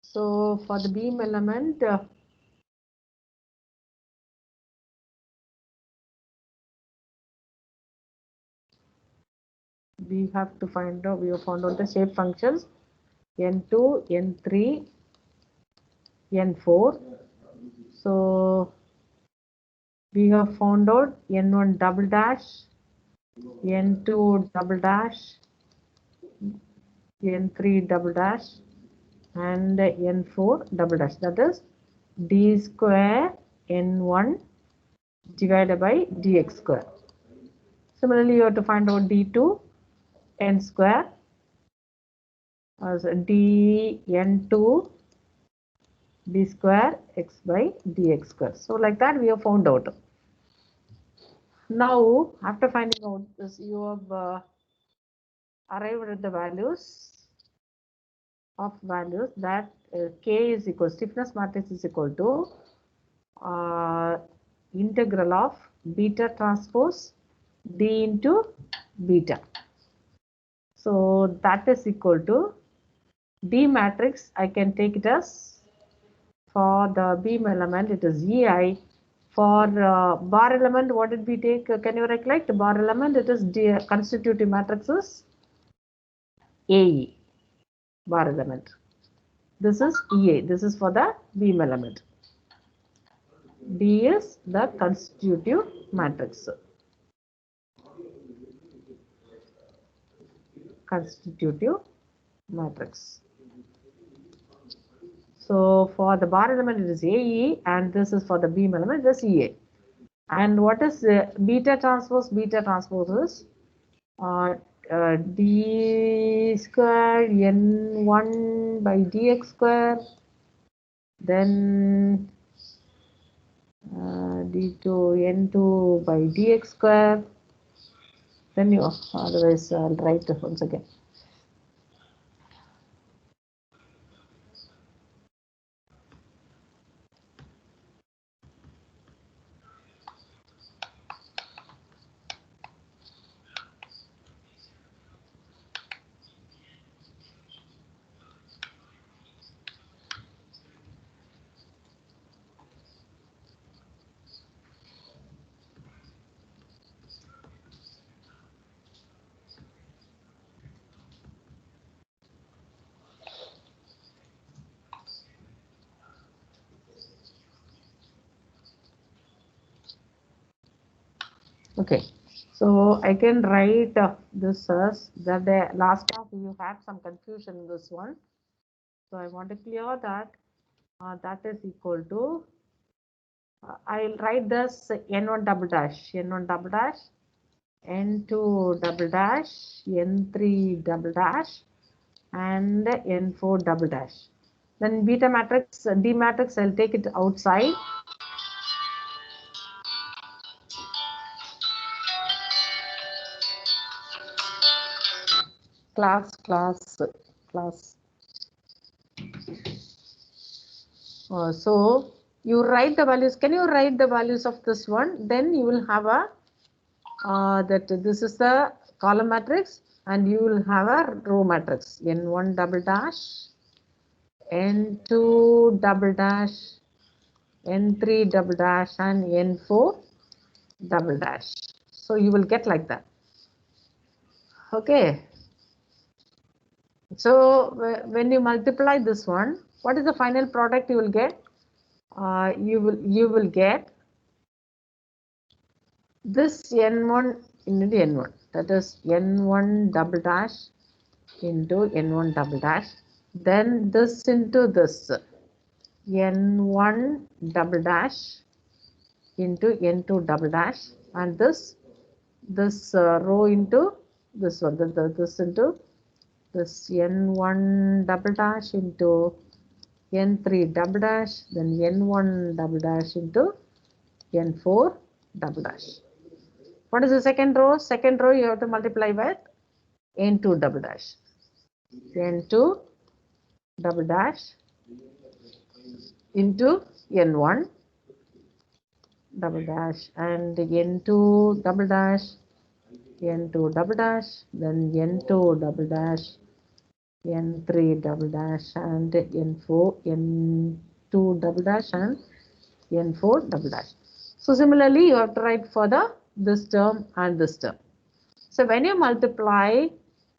So for the beam element, we have to find out, we have found out the shape functions n2, n3, n4. So we have found out n1 double dash, n2 double dash, n3 double dash, and n4 double dash. That is d square n1 divided by dx square. Similarly, you have to find out d2 n square as d n2 d square x by dx square. So like that we have found out. Now after finding out this, you have arrived at the values of values that K is equal, stiffness matrix is equal to integral of beta transpose D into beta. So that is equal to D matrix. I can take it as, for the beam element it is EI. For bar element, what did we take? Can you recollect? The bar element, it is D, constitutive matrix is AE, bar element. This is EA. This is for the beam element. D is the constitutive matrix. Constitutive matrix. So for the bar element it is AE, and this is for the beam element it is EA. And what is beta transpose? Beta transpose is d square n1 by dx square, then d2 n2 by dx square. Then you, otherwise I'll write once again. Okay, so I can write this as that the last half you had some confusion in this one. So I want to clear that. That is equal to, I'll write this n1 double dash, n1 double dash, n2 double dash, n3 double dash, and n4 double dash. Then beta matrix, D matrix, I'll take it outside. Class. So you write the values. Can you write the values of this one? Then you will have a that this is the column matrix, and you will have a row matrix. N1 double dash, N2 double dash, N3 double dash, and N4 double dash. So you will get like that. Okay. So when you multiply this one, what is the final product you will get? You will get this n1 into n1, that is n1 double dash into n1 double dash, then this into this n1 double dash into n2 double dash, and this row into this one, this into this n1 double dash into n3 double dash, then n1 double dash into n4 double dash. What is the second row? Second row you have to multiply with n2 double dash. n2 double dash into n1 double dash, and n2 double dash N2 double dash, then N2 double dash, N3 double dash, and N4, N2 double dash, and N4 double dash. So similarly, you have to write for this term and this term. So when you multiply,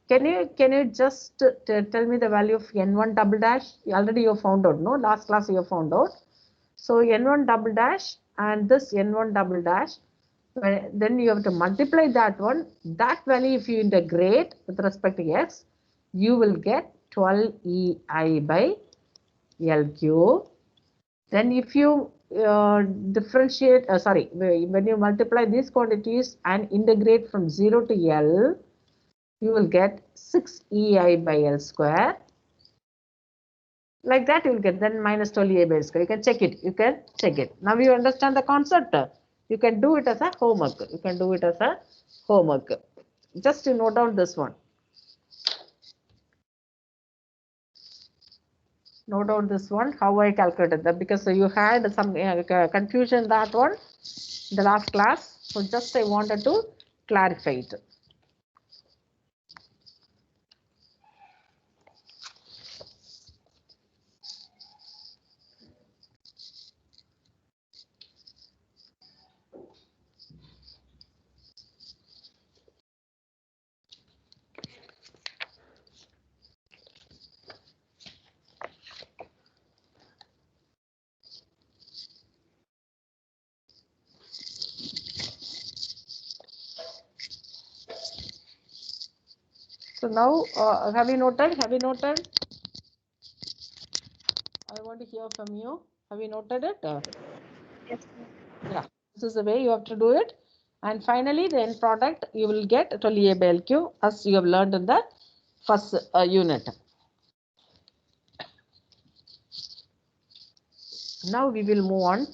can you just tell me the value of N1 double dash? Already you found out, no? Last class you found out. So N1 double dash and this N1 double dash, then you have to multiply that one. That value, if you integrate with respect to x, you will get 12 EI by L cube. Then if you differentiate, when you multiply these quantities and integrate from 0 to L, you will get 6 EI by L square. Like that you will get then minus 12 EI by L square. You can check it. You can check it. Now you understand the concept. You can do it as a homework. You can do it as a homework. Just to note down this one. Note down this one, how I calculated that, because you had some confusion that one in the last class. So just I wanted to clarify it. So now, have you noted? Have you noted? I want to hear from you. Have you noted it? Yes. Yeah, this is the way you have to do it. And finally, the end product, you will get 12 A by LQ as you have learned in the first unit. Now we will move on.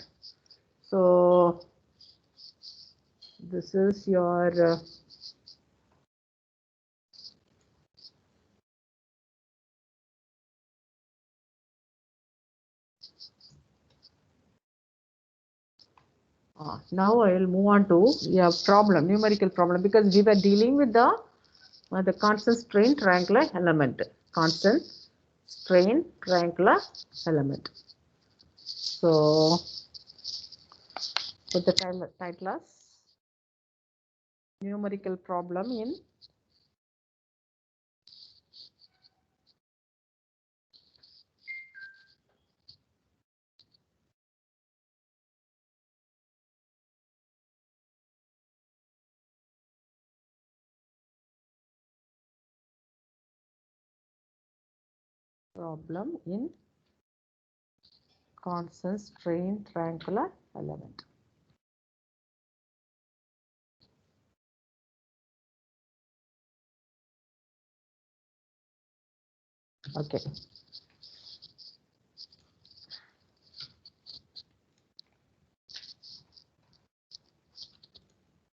So this is your now I will move on to problem, numerical problem, because we were dealing with the constant strain triangular element. Constant strain triangular element. So put the title as numerical problem in constant strain triangular element. Okay.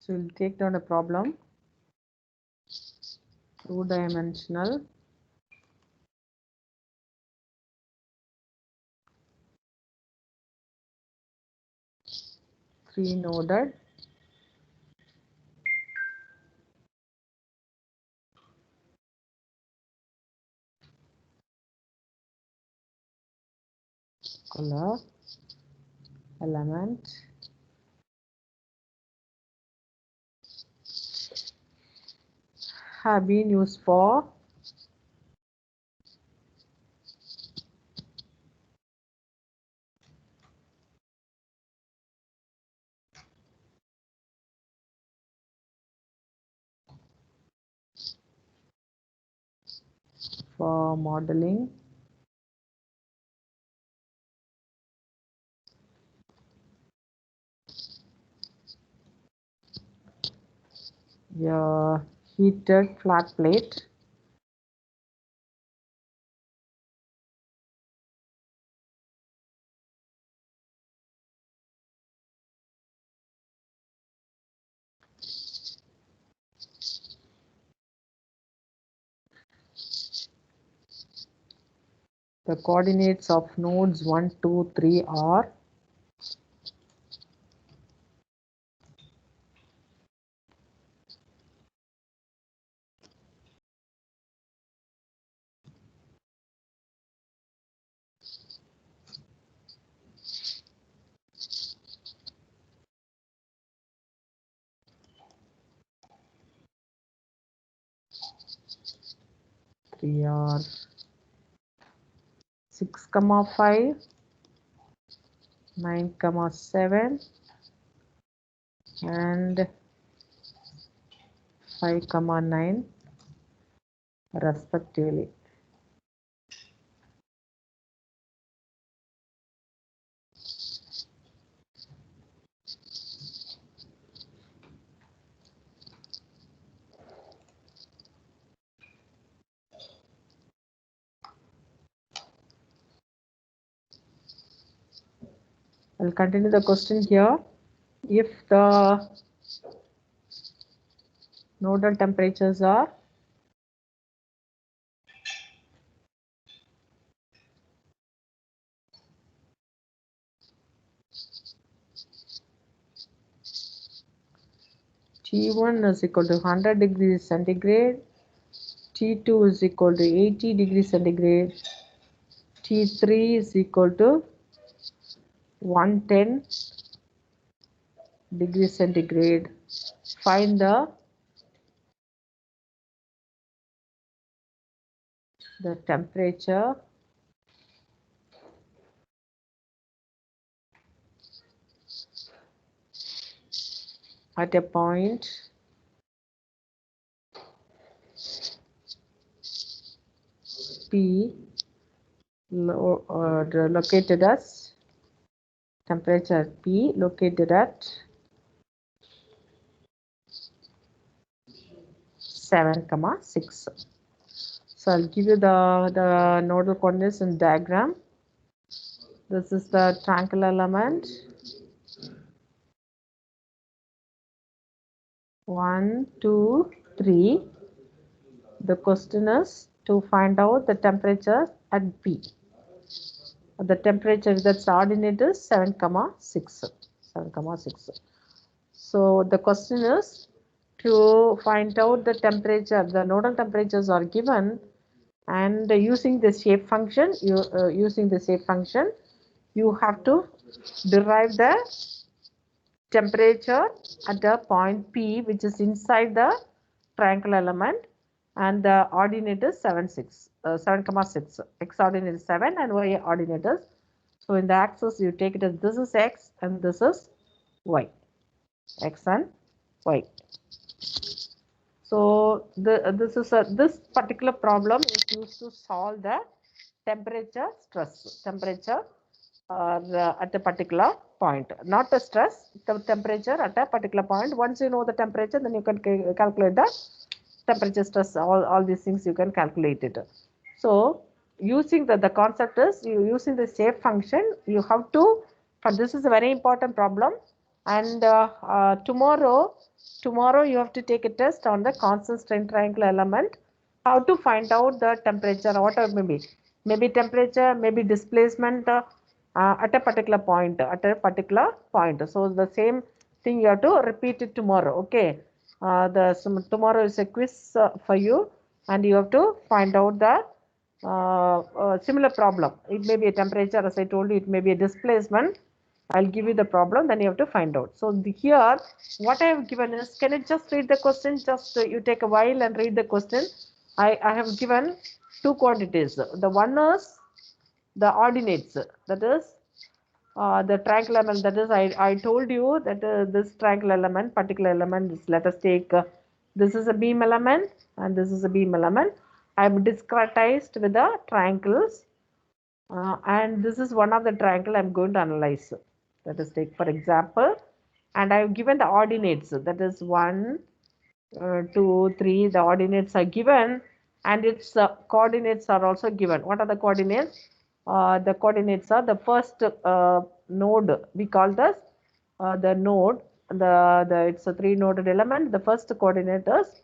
So we'll take down a problem, two-dimensional three-noded color element have been used for modeling your heated flat plate the coordinates of nodes 1, 2, 3 are TR 6,5, 9,7 and 5,9 respectively. I'll continue the question here. If the nodal temperatures are T1 is equal to 100 degrees centigrade, T2 is equal to 80 degrees centigrade, T3 is equal to 110 degrees centigrade. Find the temperature at a point P located as temperature P located at 7,6. So I'll give you the nodal coordinates in diagram. This is the triangle element. 1, 2, 3. The question is to find out the temperature at P. The temperature that's ordinate is 7,6. 7,6. So the question is to find out the temperature. The nodal temperatures are given, and using the shape function, you have to derive the temperature at a point P, which is inside the triangle element, and the ordinate is 7,6. X ordinate is 7 and Y ordinate is. So in the axis you take it as this is X and this is Y. X and Y. So this particular problem is used to solve the temperature stress. Temperature at a particular point, not the stress, the temperature at a particular point. Once you know the temperature, then you can calculate the temperature, stress, all these things you can calculate it. So using the concept is using the shape function, you have to, this is a very important problem, and tomorrow you have to take a test on the constant strain triangle element, how to find out the temperature, whatever maybe temperature, maybe displacement at a particular point, So the same thing you have to repeat it tomorrow. Okay. Tomorrow is a quiz for you, and you have to find out the similar problem. It may be a temperature, as I told you, it may be a displacement. I'll give you the problem, then you have to find out. So here, what I have given is, can you just read the question? Just you take a while and read the question. I have given two quantities. The one is the ordinates, that is the triangle element, that is I told you that this triangle element, particular element is, let us take this is a beam element and this is a beam element. I have discretized with the triangles and this is one of the triangle I am going to analyze. Let us take for example, and I have given the ordinates, that is 1, 2, 3, the ordinates are given and its coordinates are also given. What are the coordinates? The coordinates are the first node, we call this the node, it's a 3-noded element. The first coordinate is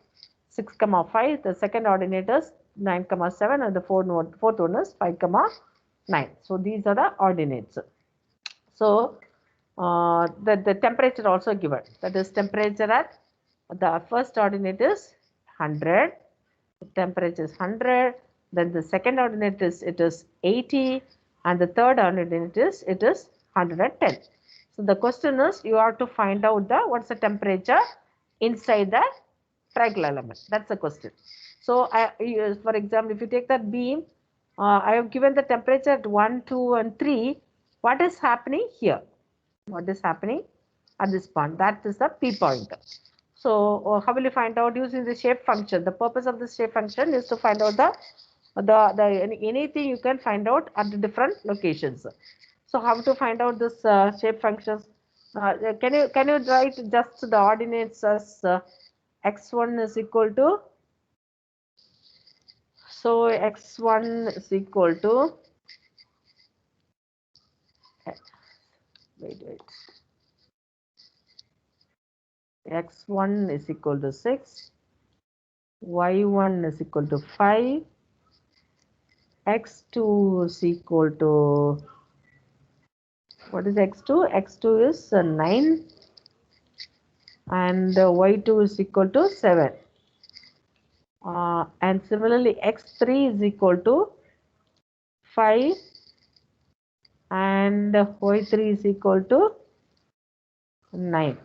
6,5, the second ordinate is 9,7 and the fourth one is 5,9. So these are the ordinates. So the temperature also given, that is temperature at the first ordinate is 100, the temperature is 100, then the second ordinate is 80, and the third ordinate is 110. So the question is, you have to find out what's the temperature inside the triangle element. That's the question. So, for example, if you take that beam, I have given the temperature at 1, 2, and 3. What is happening here? What is happening at this point? That is the P point. So, how will you find out using the shape function? The purpose of the shape function is to find out anything you can find out at the different locations. So, how to find out this shape functions? Can you write just the ordinates as x1 is equal to, so x1 is equal to, wait, x1 is equal to 6, y1 is equal to 5, x2 is equal to, what is x2? x2 is 9, and y2 is equal to 7. And similarly, x3 is equal to 5, and y3 is equal to 9.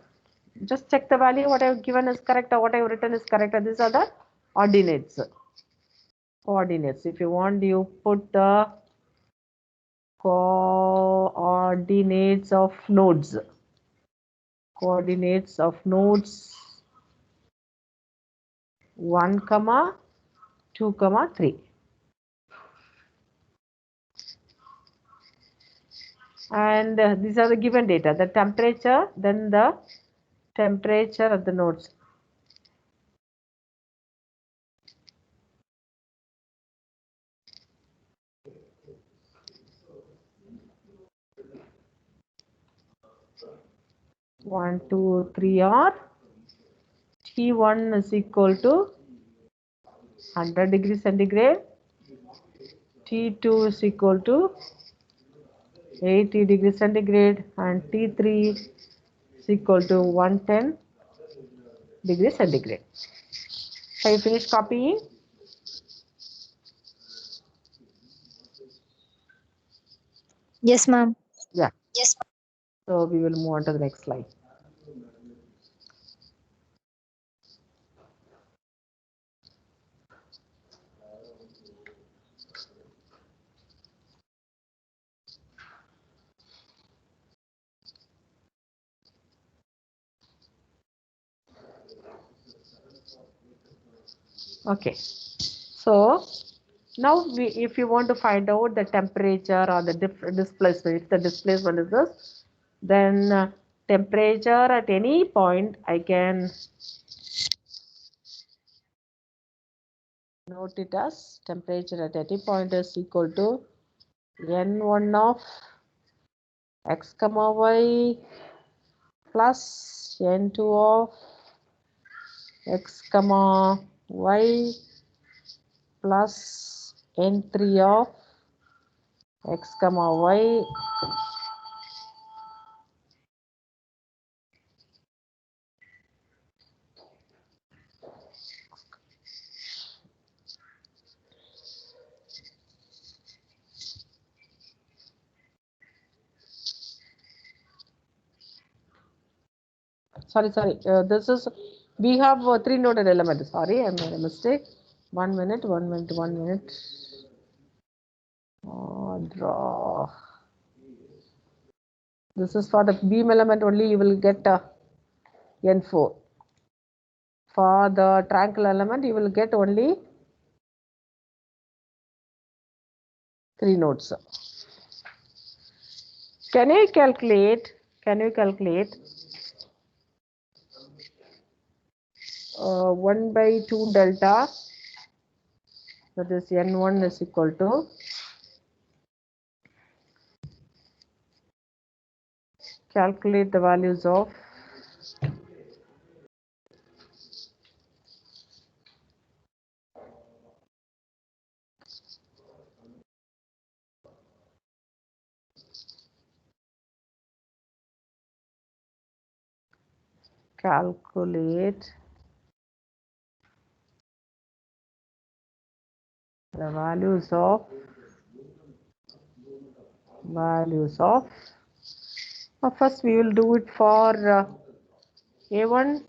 Just check the value. What I have given is correct or what I have written is correct. And these are the ordinates. Coordinates. If you want, you put the coordinates of nodes. Coordinates of nodes 1, 2, 3. And these are the given data. The temperature, then the temperature of the nodes. One, two, three are T1 is equal to 100 degrees centigrade. T2 is equal to 80 degrees centigrade, and T3 is equal to 110 degrees centigrade. Have you finished copying? Yes, ma'am. Yeah. Yes. So we will move on to the next slide. Okay. So now if you want to find out the temperature or the displacement, if the displacement is this, then temperature at any point I can note it as temperature at any point is equal to n1 of x comma y plus n2 of x comma y plus n3 of x comma y sorry, this is, we have 3 noded element. Sorry, I made a mistake. 1 minute. Draw. This is for the beam element only, you will get n4. For the triangle element, you will get only 3 nodes. Can you calculate 1 by 2 delta, that is n1 is equal to calculate the values of calculate the values of first we will do it for a1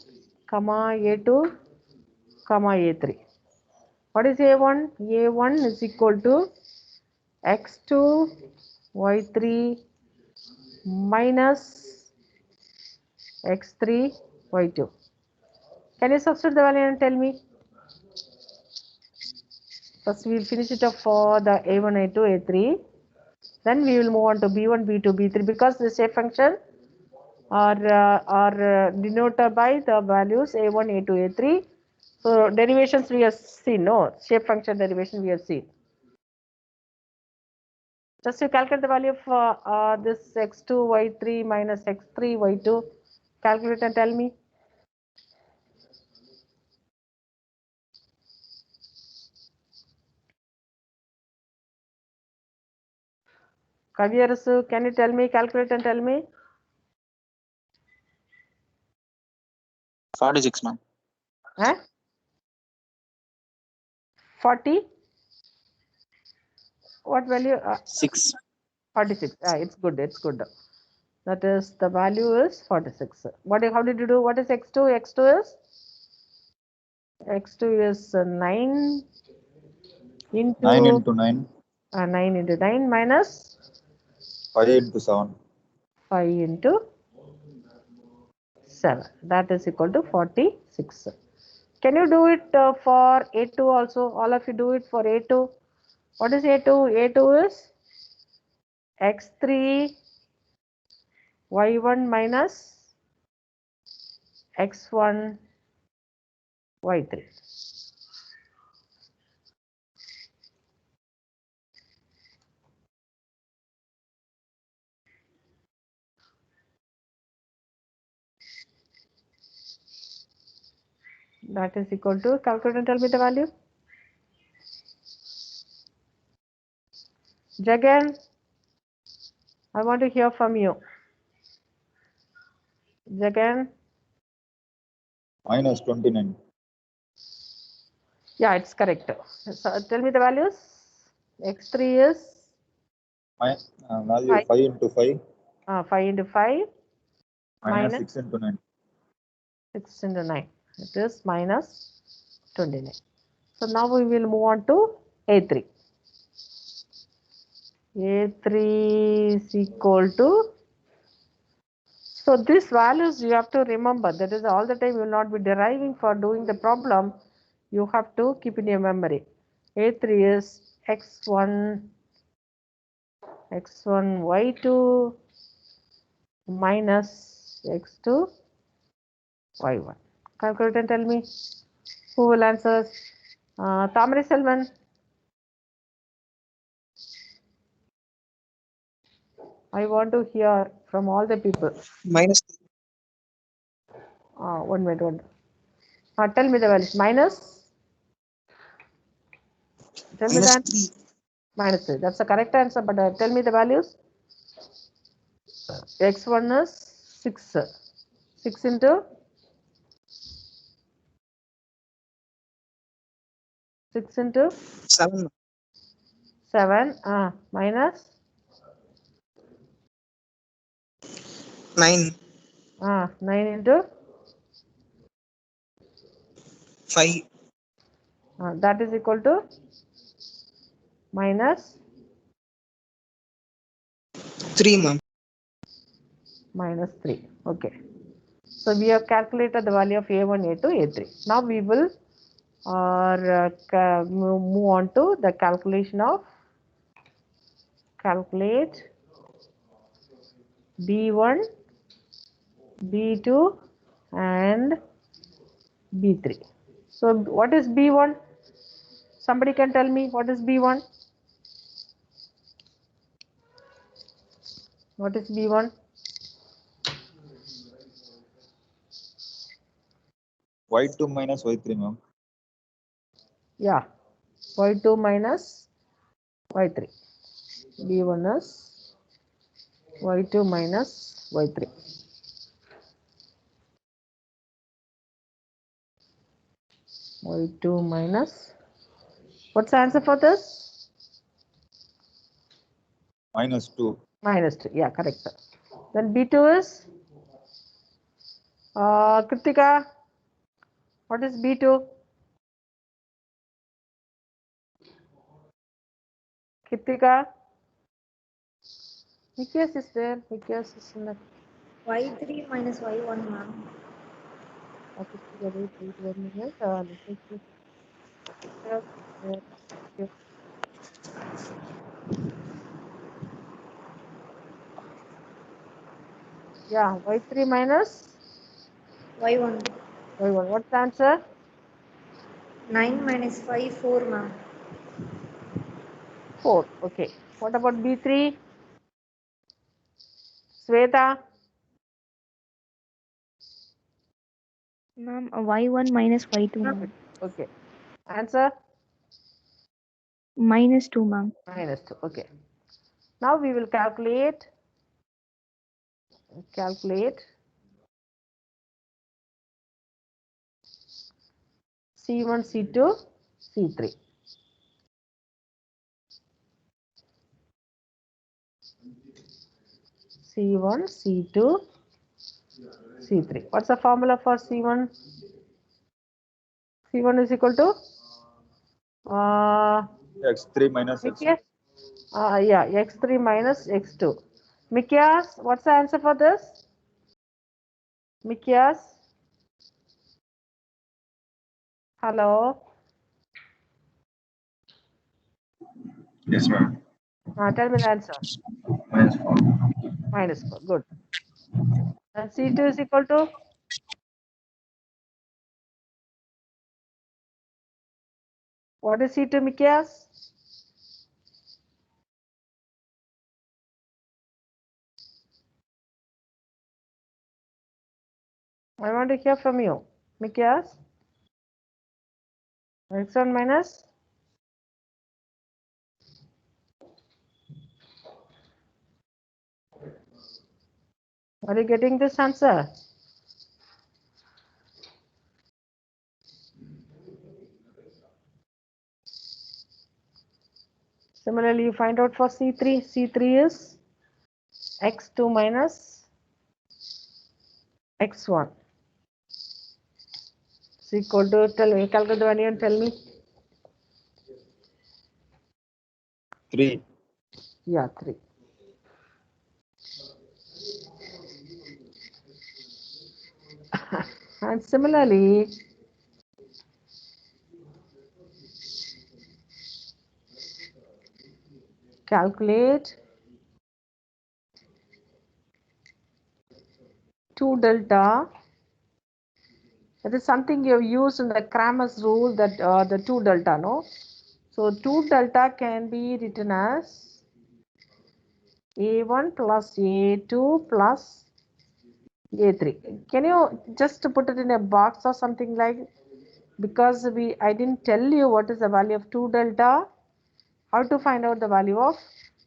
comma a2 comma a3. What is A1? A1 is equal to x2 y3 minus x3 y2. Can you substitute the value and tell me? First we will finish it up for the A1, A2, A3. Then we will move on to B1, B2, B3 because the shape function are denoted by the values A1, A2, A3. So derivations we have seen, no? Shape function derivation we have seen. Just to calculate the value of this x2, y3 minus x3, y2. Calculate and tell me. Kaviyarasu, can you tell me? Calculate and tell me. 46, ma'am. Huh? 40? What value? 6. 46. It's good. It's good. That is, the value is 46. How did you do? What is x2? X2 is 9 into 9 into 9. 9 into 9 minus 5 into 7. 5 into 7. That is equal to 46. Can you do it for A2 also? All of you do it for A2. What is A2? A2 is x3 y1 minus x1 y3. That is equal to, calculate and tell me the value. Jagan, I want to hear from you. Jagan. Minus 29. Yeah, it's correct. So tell me the values. X3 is Value 5 into 5. 5 into 5 Minus minus 6 into 9. 6 into 9. It is minus 29. So now we will move on to A3. A3 is equal to, so these values you have to remember. That is, all the time you will not be deriving for doing the problem. You have to keep in your memory. A3 is x1 y2 minus x2 y1. Calculate and tell me. Who will answer? Tamari Selvan. I want to hear from all the people. Minus 1 minute. Tell me the values. Minus. Tell me that. 3. Minus 3. That's the correct answer. But tell me the values. X1 is 6. 6 into 6 into 7. 7. Minus 9. 9 into 5. that is equal to minus 3, ma'am. minus 3. Okay. So we have calculated the value of A1, A2, A3. Now we will move on to the calculation of calculate B1, B2 and B3. So what is B1? Somebody can tell me what is B1? What is B1? Y2 minus Y3, ma'am. Yeah, y2 minus y3. B1 is y2 minus y3. y2 minus, what's the answer for this? Minus 2. Minus 2, yeah, correct. Then B2 is, Kritika, what is B2? Kritika? Mikyas is there. Mikyas is in the. Y3 minus Y1, ma'am. Okay, wait 1 minute. Let me see. Okay. Yeah, y3 minus Y1. y1. What's the answer? 9 minus 5, 4, ma'am. 4. Okay. What about B3? Sweta? Ma'am, Y1 minus Y2, ma'am. Okay. Answer? Minus 2, ma'am. Minus 2. Okay. Now we will calculate C1, C2, C3. C1, C2, C3. What's the formula for C1? C1 is equal to X3 minus X2. Mikyas? Yeah, x3 minus x2. Mikyas, what's the answer for this? Mikyas? Hello? Yes, ma'am. Tell me the answer. Minus 4. Minus 4. Good. And C2 is equal to? What is C2, Mikyas? I want to hear from you. Mikyas? X1 minus? Are you getting this answer? Similarly, you find out for C3. C3 is x2 minus x1. Is equal to, tell me, calculate the value and tell me. 3. Yeah, 3. And similarly, calculate 2 delta. That is something you have used in the Cramer's rule, that the 2 delta, no? So 2 delta can be written as A1 plus A2 plus A3. Can you just put it in a box or something like, because I didn't tell you what is the value of 2 delta, how to find out the value of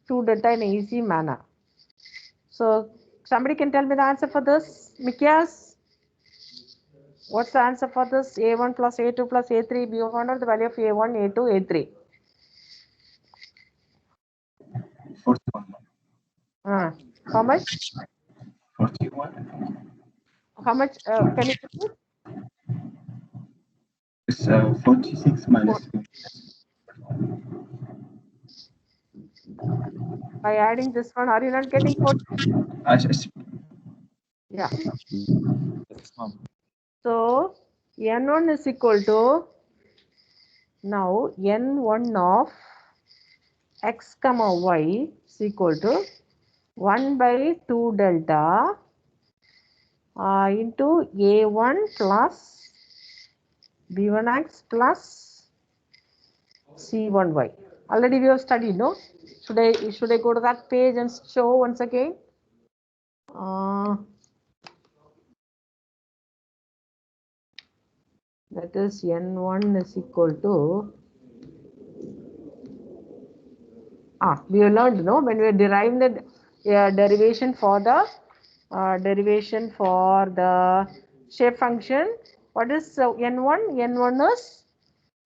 2 delta in an easy manner. So somebody can tell me the answer for this? Mikyas? What's the answer for this? A1 plus A2 plus A3. We found out the value of A1, A2, A3. 41, ma'am. How much? 41. How much? Can you put it? It's 46 minus 2. By adding this one, are you not getting 40? Yeah. Yes, ma'am. So N1 is equal to, now N1 of x comma y is equal to 1 by 2 delta into A1 plus B1x plus C1y. Already we have studied, no? Should I go to that page and show once again? That is N1 is equal to, we have learned, no, when we are deriving the derivation for the shape function. What is N1? N1 is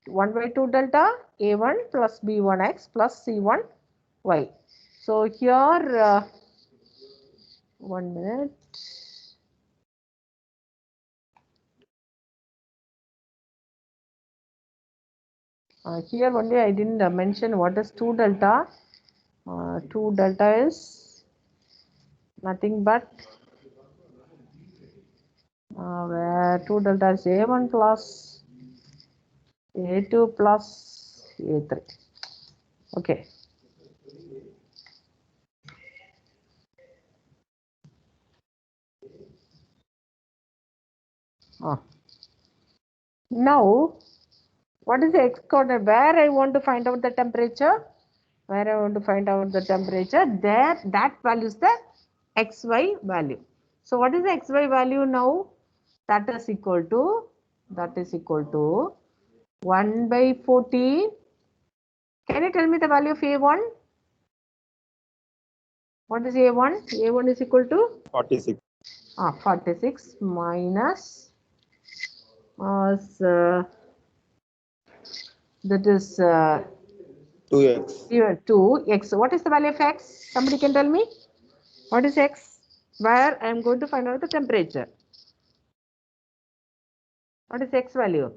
1 by 2 delta A1 plus B1x plus C1y. So here, 1 minute. Here only I didn't mention what is 2 delta. 2 delta is nothing but where 2 delta is A1 plus A2 plus A3. Okay. Now, what is the x coordinate? Where I want to find out the temperature? Where I want to find out the temperature? There, that value is the xy value. So, what is the xy value now? That is equal to 1 by 14. Can you tell me the value of A1? What is A1? A1 is equal to 46. 46 minus that is 2x. 2x. What is the value of x? Somebody can tell me? What is x? Where I am going to find out the temperature. What is x value?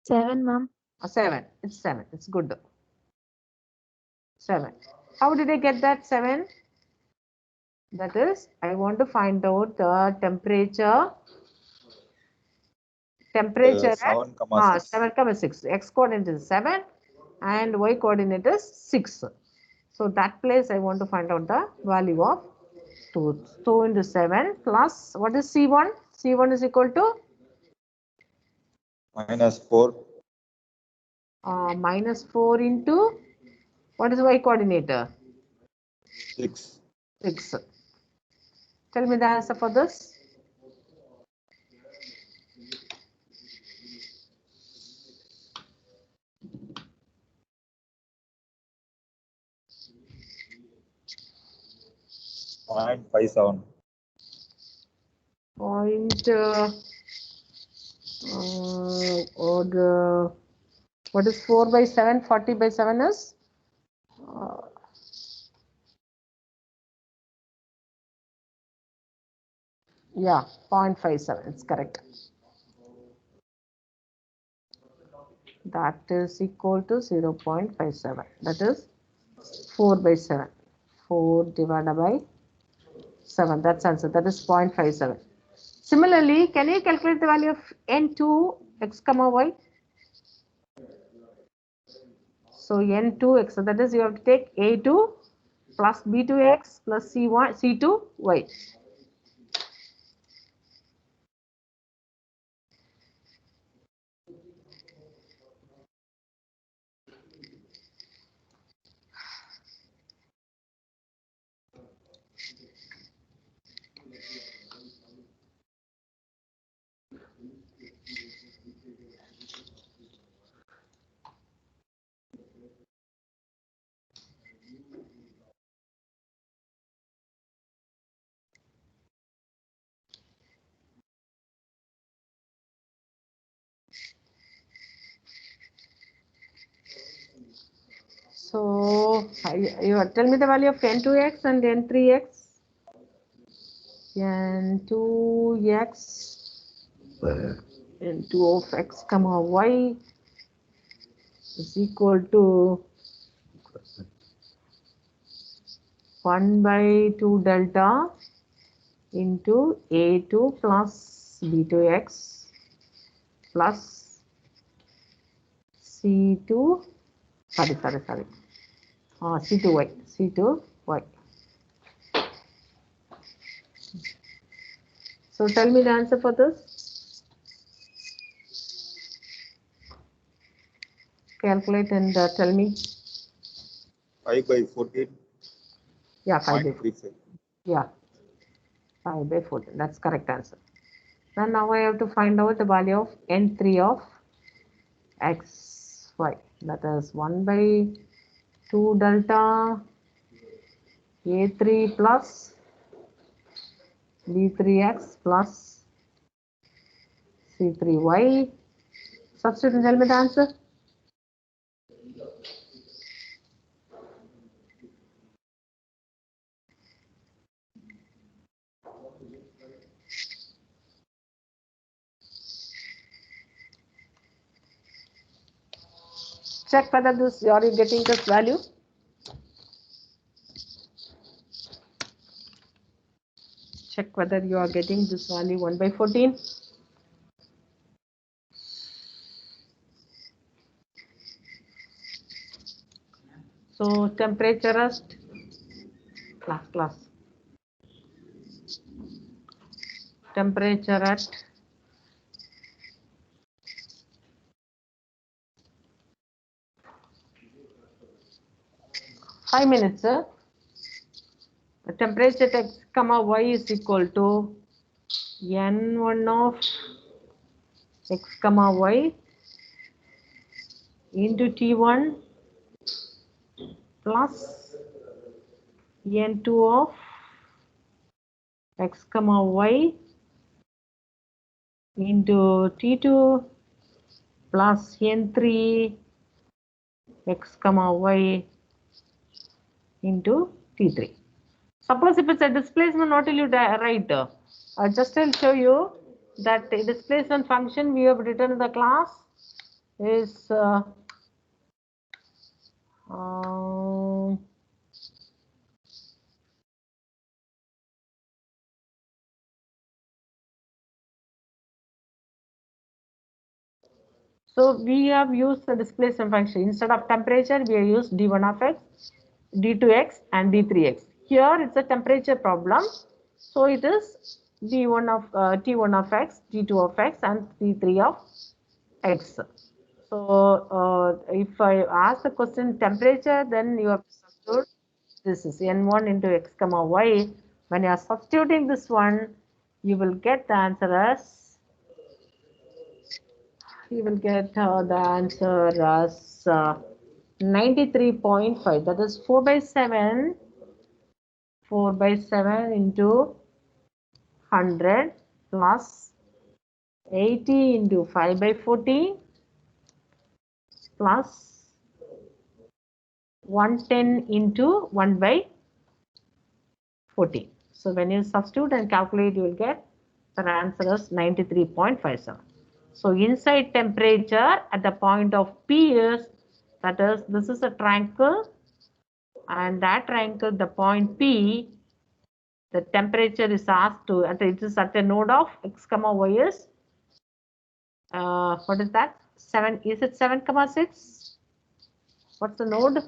7, ma'am. 7. It's 7. It's good. 7. How did I get that 7? That is, I want to find out the temperature. Temperature at 7,6. 7,6. X coordinate is 7 and y coordinate is 6. So that place I want to find out the value of 2. 2 into 7 plus what is C1? C1 is equal to Minus 4. minus 4 into what is y coordinator? 6. 6. Tell me the answer for this. Point 57. Point or what is 4 by 7? 40 by 7 is yeah, 0.57. It's correct. That is equal to 0.57. That is 4 by 7. 4 divided by 7. That's answer. That is 0.57. Similarly, can you calculate the value of n2 x comma y? So n2x, so that is you have to take a2 plus b2x plus c1 c2y. So you tell me the value of n2x and n3x. N2x n2 of x comma y is equal to 1 by 2 delta into a2 plus b2x plus c2 c2y. So tell me the answer for this. Calculate and tell me. 5 by 14. Yeah, 5 by 0.35. yeah, 5 by 14. That's correct answer. Then now I have to find out the value of n3 of x, y. That is 1 by 2 delta a3 plus b3x plus c3y. Substitute and tell me the answer. Check whether this are you getting this value. Check whether you are getting this value 1 by 14. So temperature rest, class. Temperature at 5 minutes. The temperature at x comma y is equal to n1 of x comma y into t1 plus n2 of x comma y into t2 plus n3 x comma y into t3. Suppose if it's a displacement, what will you write? Just I'll show you that the displacement function we have written in the class is so we have used the displacement function. Instead of temperature, we have used d1 of x, d2x and d3x. Here it's a temperature problem. So it is d1 of t1 of x, d2 of x and t3 of x. So if I ask the question temperature, then you have to substitute. This is n1 into x comma y. When you are substituting this one, you will get the answer as 93.5. That is 4 by 7. 4 by 7 into 100 plus 80 into 5 by 40 plus 110 into 1 by 40. So when you substitute and calculate, you will get the answer is 93.57. So inside temperature at the point of P is, that is, this is a triangle, and that triangle, the point P, the temperature is asked to, it is at a node of x comma y is, what is that? 7, is it 7 comma 6? What's the node?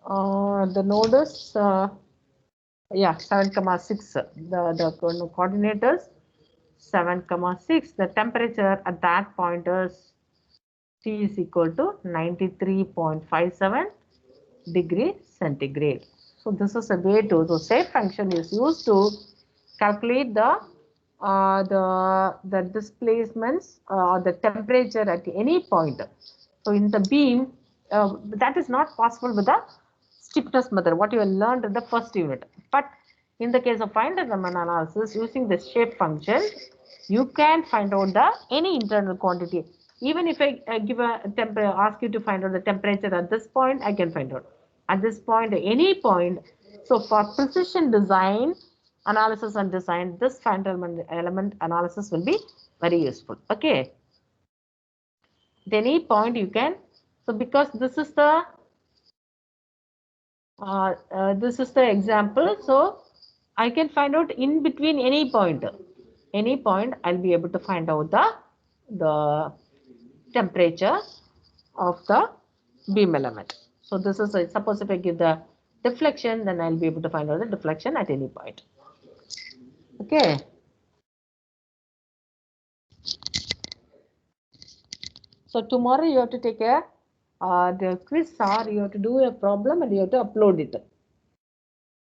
The node is, 7 comma 6. The coordinators 7 comma 6. The temperature at that point is T is equal to 93.57 degree centigrade. So this is a way to, the safe function is used to calculate the displacements, the temperature at any point. So in the beam, that is not possible with the stiffness method, what you learned in the first unit. But in the case of finite element analysis, using the shape function, you can find out the any internal quantity. Even if I give a ask you to find out the temperature at this point, I can find out at this point, any point. So for precision design, analysis and design, this finite element analysis will be very useful. Okay. At any point you can. So because this is the example, so I can find out in between any point. Any point, I'll be able to find out the temperature of the beam element. So this is suppose if I give the deflection, then I'll be able to find out the deflection at any point. Okay. So tomorrow you have to take a the quiz, or you have to do a problem and you have to upload it.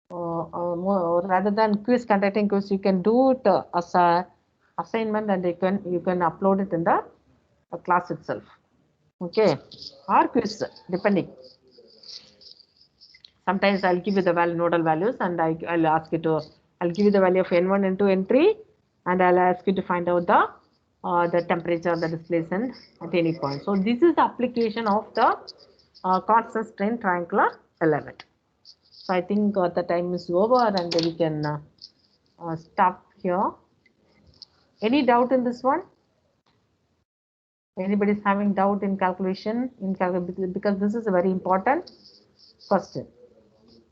Rather than conducting quiz, you can do it as a assignment, and you can upload it in the class itself. Okay, or quiz depending. Sometimes I'll give you the nodal values, and I'll ask you to, I'll give you the value of n1, n2, n3, and I'll ask you to find out the temperature, the displacement at any point. So this is the application of the constant strain triangular element. So I think the time is over, and we can stop here. Any doubt in this one? Anybody is having doubt in calculation? Because this is a very important question.